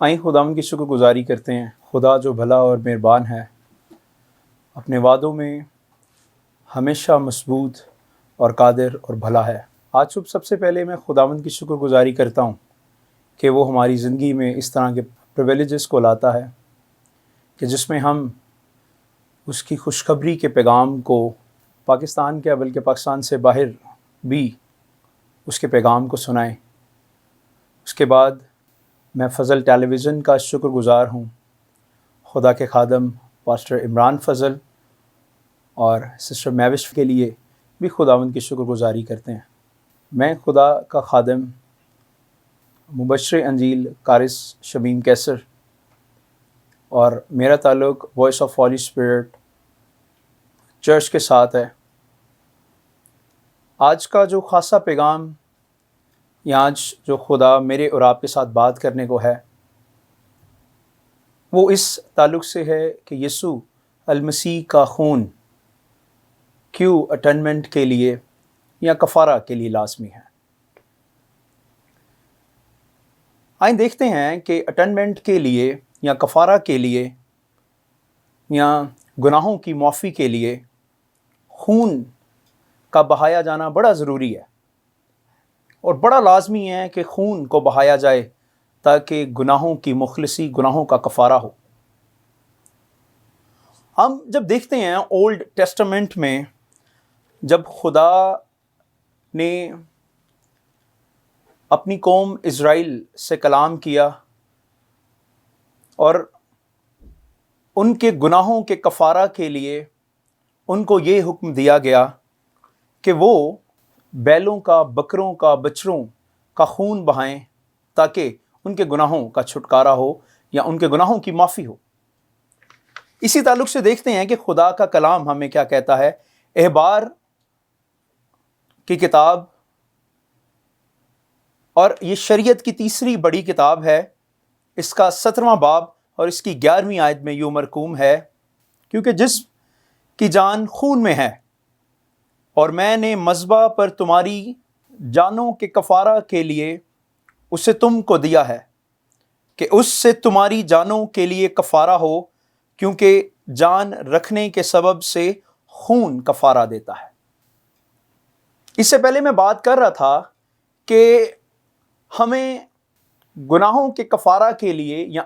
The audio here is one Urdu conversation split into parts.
آئیں خداوند کی شکر گزاری کرتے ہیں۔ خدا جو بھلا اور مہربان ہے، اپنے وعدوں میں ہمیشہ مضبوط اور قادر اور بھلا ہے۔ آج صبح سب سے پہلے میں خداوند کی شکر گزاری کرتا ہوں کہ وہ ہماری زندگی میں اس طرح کے پریویلیجز کو لاتا ہے کہ جس میں ہم اس کی خوشخبری کے پیغام کو پاکستان کے بلکہ پاکستان سے باہر بھی اس کے پیغام کو سنائیں۔ اس کے بعد میں فضل ٹیلی ویژن کا شکر گزار ہوں، خدا کے خادم پاسٹر عمران فضل اور سسٹر میوش کے لیے بھی خداوند کی شکر گزاری کرتے ہیں۔ میں خدا کا خادم مبشر انجیل قارث شمیم کیسر اور میرا تعلق voice of holy spirit church کے ساتھ ہے۔ آج کا جو خاصا پیغام یا آج جو خدا میرے اور آپ کے ساتھ بات کرنے کو ہے وہ اس تعلق سے ہے کہ یسوع المسیح کا خون کیوں اٹنمنٹ کے لیے یا کفارہ کے لیے لازمی ہے۔ آئیں دیکھتے ہیں کہ اٹنمنٹ کے لیے یا کفارہ کے لیے یا گناہوں کی معافی کے لیے خون کا بہایا جانا بڑا ضروری ہے اور بڑا لازمی ہے کہ خون کو بہایا جائے تاکہ گناہوں کی مخلصی، گناہوں کا کفارہ ہو۔ ہم جب دیکھتے ہیں اولڈ ٹیسٹمنٹ میں جب خدا نے اپنی قوم اسرائیل سے کلام کیا اور ان کے گناہوں کے کفارہ کے لیے ان کو یہ حکم دیا گیا کہ وہ بیلوں کا، بکروں کا، بچڑوں کا خون بہائیں تاکہ ان کے گناہوں کا چھٹکارا ہو یا ان کے گناہوں کی معافی ہو۔ اسی تعلق سے دیکھتے ہیں کہ خدا کا کلام ہمیں کیا کہتا ہے۔ احبار کی کتاب اور یہ شریعت کی تیسری بڑی کتاب ہے، اس کا 17واں باب اور اس کی 11ویں آیت میں یوں مرقوم ہے، کیونکہ جسم کی جان خون میں ہے اور میں نے مذبح پر تمہاری جانوں کے کفارہ کے لیے اسے تم کو دیا ہے کہ اس سے تمہاری جانوں کے لیے کفارہ ہو، کیونکہ جان رکھنے کے سبب سے خون کفارہ دیتا ہے۔ اس سے پہلے میں بات کر رہا تھا کہ ہمیں گناہوں کے کفارہ کے لیے یا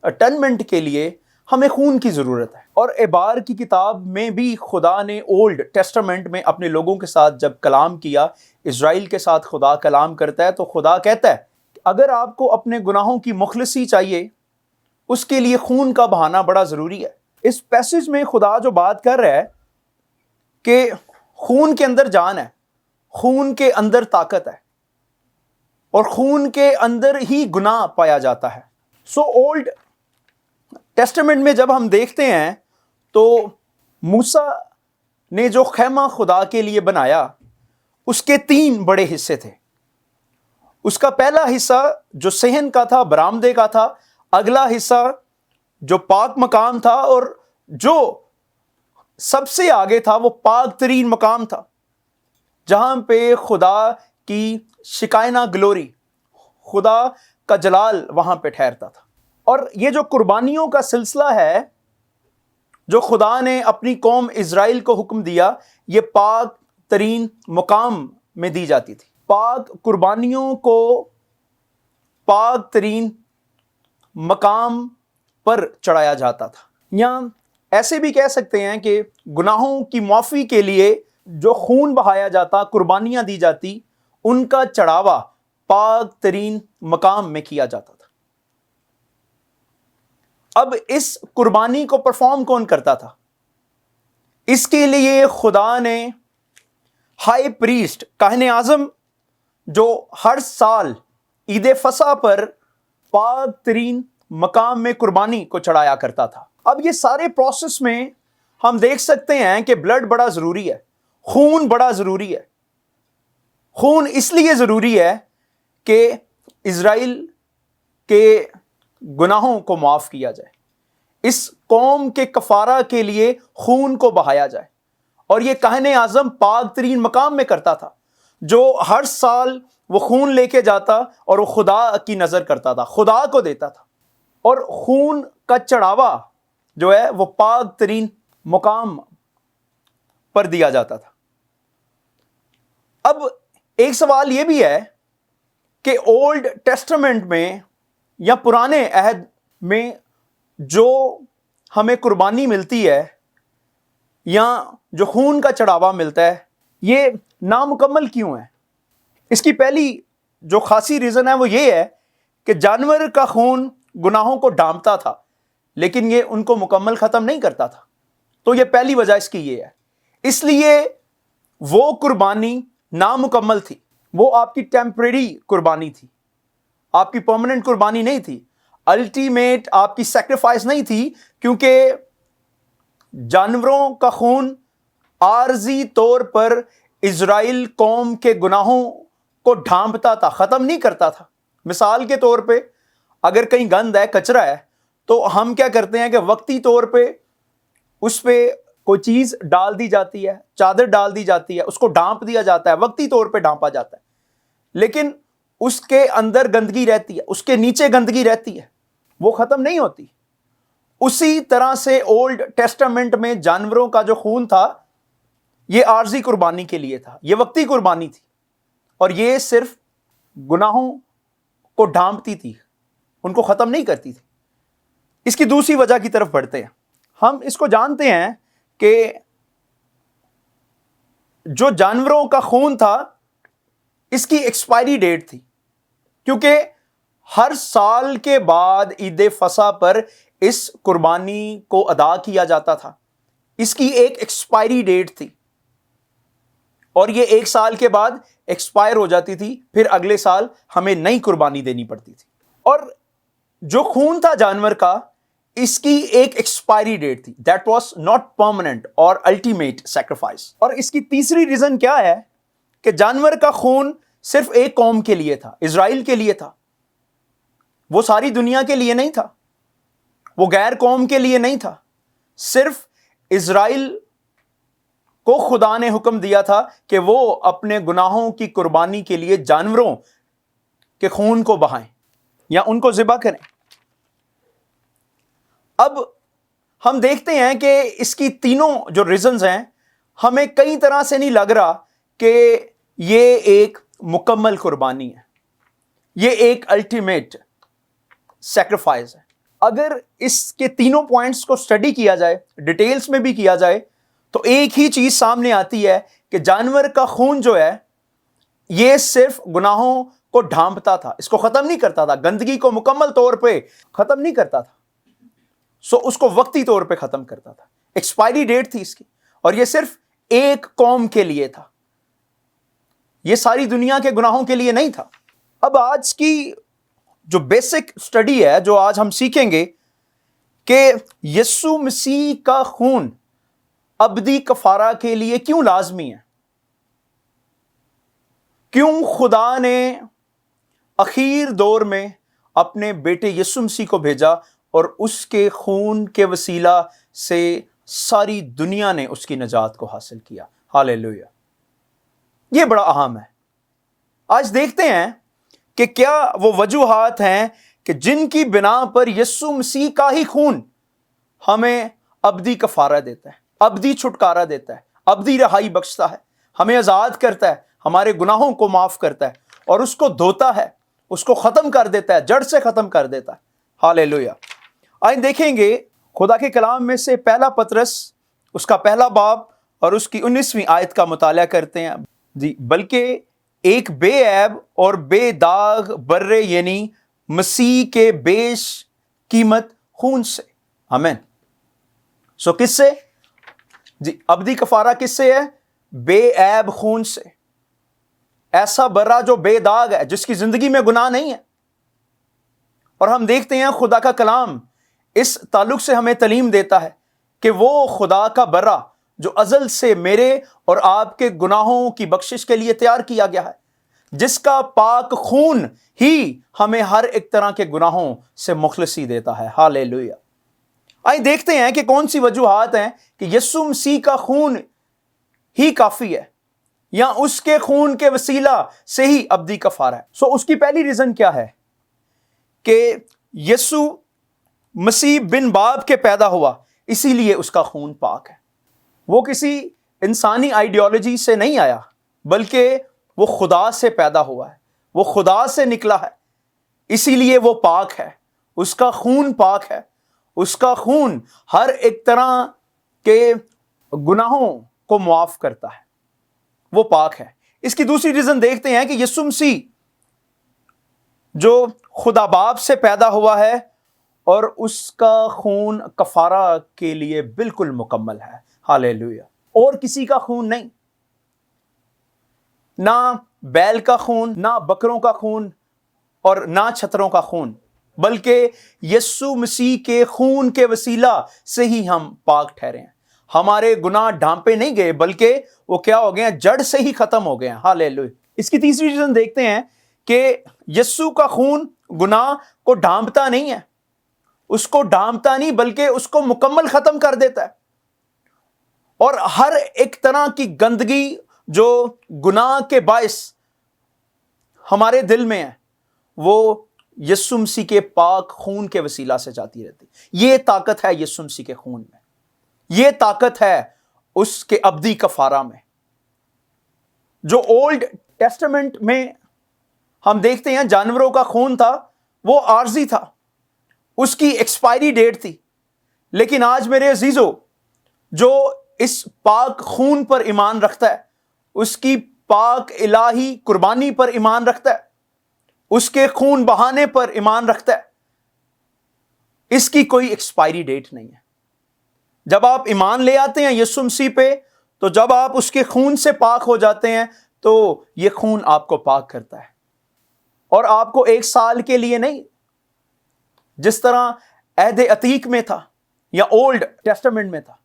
اٹنمنٹ کے لیے ہمیں خون کی ضرورت ہے، اور احبار کی کتاب میں بھی خدا نے اولڈ ٹیسٹمنٹ میں اپنے لوگوں کے ساتھ جب کلام کیا، اسرائیل کے ساتھ خدا کلام کرتا ہے تو خدا کہتا ہے کہ اگر آپ کو اپنے گناہوں کی مخلصی چاہیے اس کے لیے خون کا بہانا بڑا ضروری ہے۔ اس پیسج میں خدا جو بات کر رہا ہے کہ خون کے اندر جان ہے، خون کے اندر طاقت ہے اور خون کے اندر ہی گناہ پایا جاتا ہے۔ سو اولڈ ٹیسٹمنٹ میں جب ہم دیکھتے ہیں تو موسیٰ نے جو خیمہ خدا کے لیے بنایا اس کے 3 بڑے حصے تھے۔ اس کا پہلا حصہ جو صحن کا تھا، برآمدے کا تھا، اگلا حصہ جو پاک مقام تھا، اور جو سب سے آگے تھا وہ پاک ترین مقام تھا جہاں پہ خدا کی شکائنہ گلوری، خدا کا جلال وہاں پہ ٹھہرتا تھا۔ اور یہ جو قربانیوں کا سلسلہ ہے جو خدا نے اپنی قوم اسرائیل کو حکم دیا، یہ پاک ترین مقام میں دی جاتی تھی۔ پاک قربانیوں کو پاک ترین مقام پر چڑھایا جاتا تھا، یا ایسے بھی کہہ سکتے ہیں کہ گناہوں کی معافی کے لیے جو خون بہایا جاتا، قربانیاں دی جاتی، ان کا چڑھاوا پاک ترین مقام میں کیا جاتا تھا۔ اب اس قربانی کو پرفارم کون کرتا تھا؟ اس کے لیے خدا نے ہائی پریسٹ، کاہن اعظم، جو ہر سال عید فصح پر پاک ترین مقام میں قربانی کو چڑھایا کرتا تھا۔ اب یہ سارے پروسیس میں ہم دیکھ سکتے ہیں کہ بلڈ بڑا ضروری ہے، خون بڑا ضروری ہے۔ خون اس لیے ضروری ہے کہ اسرائیل کے گناہوں کو معاف کیا جائے، اس قوم کے کفارہ کے لیے خون کو بہایا جائے، اور یہ کاہن اعظم پاک ترین مقام میں کرتا تھا، جو ہر سال وہ خون لے کے جاتا اور وہ خدا کی نظر کرتا تھا، خدا کو دیتا تھا، اور خون کا چڑھاوا جو ہے وہ پاک ترین مقام پر دیا جاتا تھا۔ اب ایک سوال یہ بھی ہے کہ اولڈ ٹیسٹمنٹ میں یا پرانے عہد میں جو ہمیں قربانی ملتی ہے یا جو خون کا چڑھاوا ملتا ہے یہ نامکمل کیوں ہے؟ اس کی پہلی جو خاصی ریزن ہے وہ یہ ہے کہ جانور کا خون گناہوں کو ڈھانپتا تھا لیکن یہ ان کو مکمل ختم نہیں کرتا تھا، تو یہ پہلی وجہ اس کی یہ ہے۔ اس لیے وہ قربانی نامکمل تھی، وہ آپ کی ٹیمپریری قربانی تھی، آپ کی پرماننٹ قربانی نہیں تھی، الٹیمیٹ آپ کی سیکریفائس نہیں تھی، کیونکہ جانوروں کا خون عارضی طور پر اسرائیل قوم کے گناہوں کو ڈھانپتا تھا، ختم نہیں کرتا تھا۔ مثال کے طور پہ اگر کہیں گند ہے، کچرا ہے، تو ہم کیا کرتے ہیں کہ وقتی طور پہ اس پہ کوئی چیز ڈال دی جاتی ہے، چادر ڈال دی جاتی ہے، اس کو ڈھانپ دیا جاتا ہے، وقتی طور پہ ڈھانپا جاتا ہے، لیکن اس کے اندر گندگی رہتی ہے، اس کے نیچے گندگی رہتی ہے، وہ ختم نہیں ہوتی۔ اسی طرح سے اولڈ ٹیسٹامنٹ میں جانوروں کا جو خون تھا یہ عارضی قربانی کے لیے تھا، یہ وقتی قربانی تھی، اور یہ صرف گناہوں کو ڈھانپتی تھی، ان کو ختم نہیں کرتی تھی۔ اس کی دوسری وجہ کی طرف بڑھتے ہیں۔ ہم اس کو جانتے ہیں کہ جو جانوروں کا خون تھا اس کی ایکسپائری ڈیٹ تھی، کیونکہ ہر سال کے بعد عید فصح پر اس قربانی کو ادا کیا جاتا تھا، اس کی ایک ایکسپائری ڈیٹ تھی، اور یہ ایک سال کے بعد ایکسپائر ہو جاتی تھی، پھر اگلے سال ہمیں نئی قربانی دینی پڑتی تھی۔ اور جو خون تھا جانور کا اس کی ایک ایکسپائری ڈیٹ تھی، دیٹ واز ناٹ پرماننٹ اور الٹیمیٹ سیکریفائس۔ اور اس کی تیسری ریزن کیا ہے کہ جانور کا خون صرف ایک قوم کے لیے تھا، اسرائیل کے لیے تھا، وہ ساری دنیا کے لیے نہیں تھا، وہ غیر قوم کے لیے نہیں تھا، صرف اسرائیل کو خدا نے حکم دیا تھا کہ وہ اپنے گناہوں کی قربانی کے لیے جانوروں کے خون کو بہائیں یا ان کو ذبح کریں۔ اب ہم دیکھتے ہیں کہ اس کی تینوں جو ریزنز ہیں ہمیں کئی طرح سے نہیں لگ رہا کہ یہ ایک مکمل قربانی ہے، یہ ایک الٹیمیٹ سیکریفائس ہے۔ اگر اس کے تینوں پوائنٹس کو سٹڈی کیا جائے، ڈیٹیلز میں بھی کیا جائے، تو ایک ہی چیز سامنے آتی ہے کہ جانور کا خون جو ہے یہ صرف گناہوں کو ڈھانپتا تھا، اس کو ختم نہیں کرتا تھا، گندگی کو مکمل طور پہ ختم نہیں کرتا تھا، اس کو وقتی طور پہ ختم کرتا تھا، ایکسپائری ڈیٹ تھی اس کی، اور یہ صرف ایک قوم کے لیے تھا، یہ ساری دنیا کے گناہوں کے لیے نہیں تھا۔ اب آج کی جو بیسک سٹڈی ہے، جو آج ہم سیکھیں گے کہ یسوع مسیح کا خون ابدی کفارہ کے لیے کیوں لازمی ہے، کیوں خدا نے اخیر دور میں اپنے بیٹے یسوع مسیح کو بھیجا اور اس کے خون کے وسیلہ سے ساری دنیا نے اس کی نجات کو حاصل کیا۔ ہاللیلویہ، یہ بڑا اہم ہے۔ آج دیکھتے ہیں کہ کیا وہ وجوہات ہیں کہ جن کی بنا پر یسوع مسیح کا ہی خون ہمیں ابدی کفارہ دیتا ہے، ابدی چھٹکارا دیتا ہے، ابدی رہائی بخشتا ہے، ہمیں آزاد کرتا ہے، ہمارے گناہوں کو معاف کرتا ہے، اور اس کو دھوتا ہے، اس کو ختم کر دیتا ہے، جڑ سے ختم کر دیتا ہے۔ ہاللیلویہ۔ آئیں دیکھیں گے خدا کے کلام میں سے پہلا پطرس اس کا پہلا باب اور اس کی 19ویں آیت کا مطالعہ کرتے ہیں۔ جی، بلکہ ایک بے عیب اور بے داغ برے یعنی مسیح کے بیش قیمت خون سے۔ آمین۔ سو کس سے؟ جی، ابدی کفارہ کس سے ہے؟ بے عیب خون سے، ایسا برا جو بے داغ ہے، جس کی زندگی میں گناہ نہیں ہے۔ اور ہم دیکھتے ہیں خدا کا کلام اس تعلق سے ہمیں تعلیم دیتا ہے کہ وہ خدا کا برا جو ازل سے میرے اور آپ کے گناہوں کی بخشش کے لیے تیار کیا گیا ہے، جس کا پاک خون ہی ہمیں ہر ایک طرح کے گناہوں سے مخلصی دیتا ہے۔ ہاللیلویہ۔ آئیں دیکھتے ہیں کہ کون سی وجوہات ہیں کہ یسوع مسیح کا خون ہی کافی ہے، یا اس کے خون کے وسیلہ سے ہی ابدی کفارہ ہے. سو اس کی پہلی ریزن کیا ہے کہ یسوع مسیح بن باپ کے پیدا ہوا، اسی لیے اس کا خون پاک ہے. وہ کسی انسانی آئیڈیالوجی سے نہیں آیا، بلکہ وہ خدا سے پیدا ہوا ہے، وہ خدا سے نکلا ہے، اسی لیے وہ پاک ہے. اس کا خون پاک ہے. اس کا خون ہر ایک طرح کے گناہوں کو معاف کرتا ہے، وہ پاک ہے. اس کی دوسری ریزن دیکھتے ہیں کہ یسوع مسیح جو خدا باپ سے پیدا ہوا ہے اور اس کا خون کفارہ کے لیے بالکل مکمل ہے. ہاللیلویہ. اور کسی کا خون نہیں، نہ بیل کا خون، نہ بکروں کا خون اور نہ چھتروں کا خون، بلکہ یسوع مسیح کے خون کے وسیلہ سے ہی ہم پاک ٹھہرے ہیں. ہمارے گناہ ڈھانپے نہیں گئے، بلکہ وہ کیا ہو گئے ہیں؟ جڑ سے ہی ختم ہو گئے ہیں. ہاللیلویہ. اس کی تیسری ریزن دیکھتے ہیں کہ یسوع کا خون گناہ کو ڈھانپتا نہیں ہے، اس کو ڈھانپتا نہیں بلکہ اس کو مکمل ختم کر دیتا ہے. اور ہر ایک طرح کی گندگی جو گناہ کے باعث ہمارے دل میں ہے، وہ یسوع مسیح کے پاک خون کے وسیلہ سے جاتی رہتی. یہ طاقت ہے یسوع مسیح کے خون میں، یہ طاقت ہے اس کے ابدی کفارہ میں. جو اولڈ ٹیسٹمنٹ میں ہم دیکھتے ہیں جانوروں کا خون تھا، وہ عارضی تھا، اس کی ایکسپائری ڈیٹ تھی. لیکن آج میرے عزیزو، جو اس پاک خون پر ایمان رکھتا ہے، اس کی پاک الہی قربانی پر ایمان رکھتا ہے، اس کے خون بہانے پر ایمان رکھتا ہے، اس کی کوئی ایکسپائری ڈیٹ نہیں ہے. جب آپ ایمان لے آتے ہیں یسوع مسیح پہ، تو جب آپ اس کے خون سے پاک ہو جاتے ہیں تو یہ خون آپ کو پاک کرتا ہے. اور آپ کو 1 سال کے لیے نہیں، جس طرح عہد عتیق میں تھا یا اولڈ ٹیسٹمنٹ میں تھا،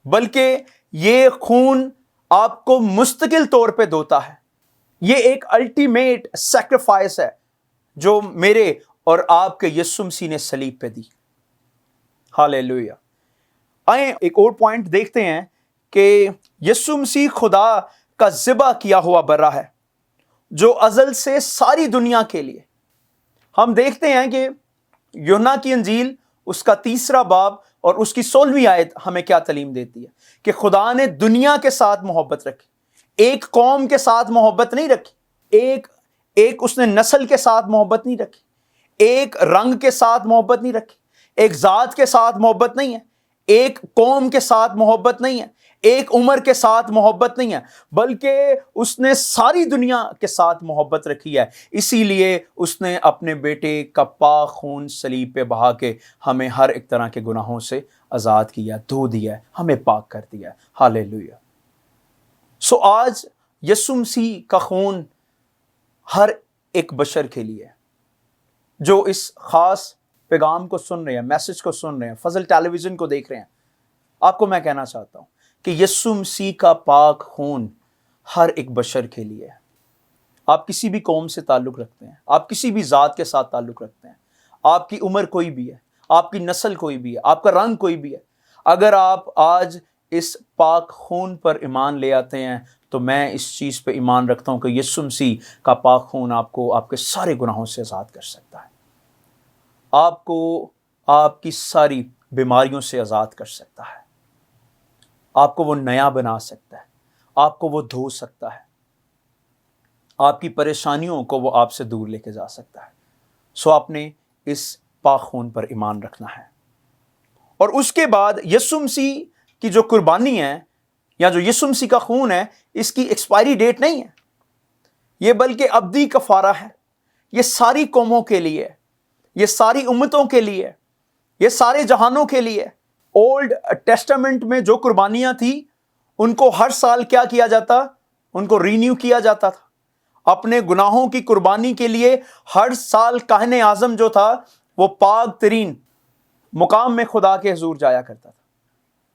بلکہ یہ خون آپ کو مستقل طور پہ دھوتا ہے. یہ ایک الٹیمیٹ سیکریفائس ہے جو میرے اور آپ کے یسوع مسیح نے صلیب پہ دی. ہاللیلویہ. آئیں ایک اور پوائنٹ دیکھتے ہیں کہ یسوع مسیح خدا کا ذبح کیا ہوا برا ہے، جو ازل سے ساری دنیا کے لیے. ہم دیکھتے ہیں کہ یوحنا کی انجیل اس کا 3 باب اور اس کی 16ویں آیت ہمیں کیا تعلیم دیتی ہے کہ خدا نے دنیا کے ساتھ محبت رکھی. ایک قوم کے ساتھ محبت نہیں رکھی، ایک اس نے نسل کے ساتھ محبت نہیں رکھی، ایک رنگ کے ساتھ محبت نہیں رکھی، ایک ذات کے ساتھ محبت نہیں ہے، ایک قوم کے ساتھ محبت نہیں ہے، ایک عمر کے ساتھ محبت نہیں ہے، بلکہ اس نے ساری دنیا کے ساتھ محبت رکھی ہے. اسی لیے اس نے اپنے بیٹے کا پاک خون صلیب پہ بہا کے ہمیں ہر ایک طرح کے گناہوں سے آزاد کیا، دھو دیا، ہمیں پاک کر دیا. ہاللیلویہ. سو آج یسوع مسیح کا خون ہر ایک بشر کے لیے، جو اس خاص پیغام کو سن رہے ہیں، میسج کو سن رہے ہیں، فضل ٹیلی ویژن کو دیکھ رہے ہیں، آپ کو میں کہنا چاہتا ہوں کہ یسوع مسیح کا پاک خون ہر ایک بشر کے لیے ہے. آپ کسی بھی قوم سے تعلق رکھتے ہیں، آپ کسی بھی ذات کے ساتھ تعلق رکھتے ہیں، آپ کی عمر کوئی بھی ہے، آپ کی نسل کوئی بھی ہے، آپ کا رنگ کوئی بھی ہے، اگر آپ آج اس پاک خون پر ایمان لے آتے ہیں تو میں اس چیز پہ ایمان رکھتا ہوں کہ یسوع مسیح کا پاک خون آپ کو آپ کے سارے گناہوں سے آزاد کر سکتا ہے، آپ کو آپ کی ساری بیماریوں سے آزاد کر سکتا ہے، آپ کو وہ نیا بنا سکتا ہے، آپ کو وہ دھو سکتا ہے، آپ کی پریشانیوں کو وہ آپ سے دور لے کے جا سکتا ہے. سو آپ نے اس پاک خون پر ایمان رکھنا ہے. اور اس کے بعد یسوع مسیح کی جو قربانی ہے یا جو یسوع مسیح کا خون ہے، اس کی ایکسپائری ڈیٹ نہیں ہے، یہ بلکہ ابدی کفارہ ہے. یہ ساری قوموں کے لیے، یہ ساری امتوں کے لیے، یہ سارے جہانوں کے لیے. اولڈ ٹیسٹمنٹ میں جو قربانیاں تھیں ان کو ہر سال کیا کیا جاتا؟ ان کو رینیو کیا جاتا تھا. اپنے گناہوں کی قربانی کے لیے ہر سال کاہن اعظم جو تھا وہ پاک ترین مقام میں خدا کے حضور جایا کرتا تھا.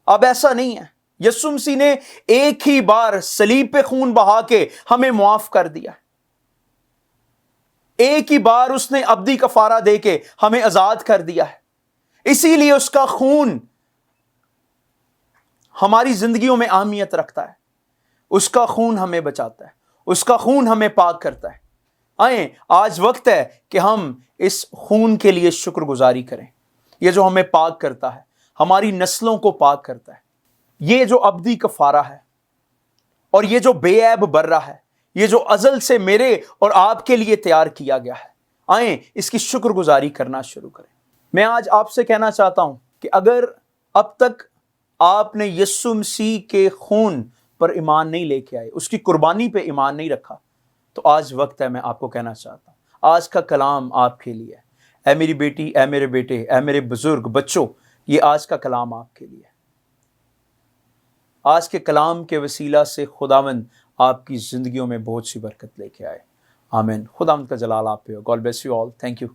اب ایسا نہیں ہے. یسوع مسیح نے ایک ہی بار صلیب پہ خون بہا کے ہمیں معاف کر دیا. ایک ہی بار اس نے ابدی کفارہ دے کے ہمیں آزاد کر دیا ہے. اسی لیے اس کا خون ہماری زندگیوں میں اہمیت رکھتا ہے. اس کا خون ہمیں بچاتا ہے، اس کا خون ہمیں پاک کرتا ہے۔ آئیں آج وقت ہے کہ ہم اس خون کے لیے شکر گزاری کریں، یہ جو ہمیں پاک کرتا ہے، ہماری نسلوں کو پاک کرتا ہے، یہ جو ابدی کفارہ ہے اور یہ جو بے عیب برہ ہے، یہ جو ازل سے میرے اور آپ کے لیے تیار کیا گیا ہے، آئیں اس کی شکر گزاری کرنا شروع کریں۔ میں آج آپ سے کہنا چاہتا ہوں کہ اگر اب تک آپ نے یسوع مسیح کے خون پر ایمان نہیں لے کے آئے، اس کی قربانی پہ ایمان نہیں رکھا، تو آج وقت ہے، میں آپ کو کہنا چاہتا ہوں آج کا کلام آپ کے لیے ہے۔ اے میری بیٹی، اے میرے بیٹے، اے میرے بزرگ بچوں، یہ آج کا کلام آپ کے لیے ہے۔ آج کے کلام کے وسیلہ سے خداوند آپ کی زندگیوں میں بہت سی برکت لے کے آئے۔ آمین۔ خداوند کا جلال آپ پہ ہو۔ God bless you all. Thank you.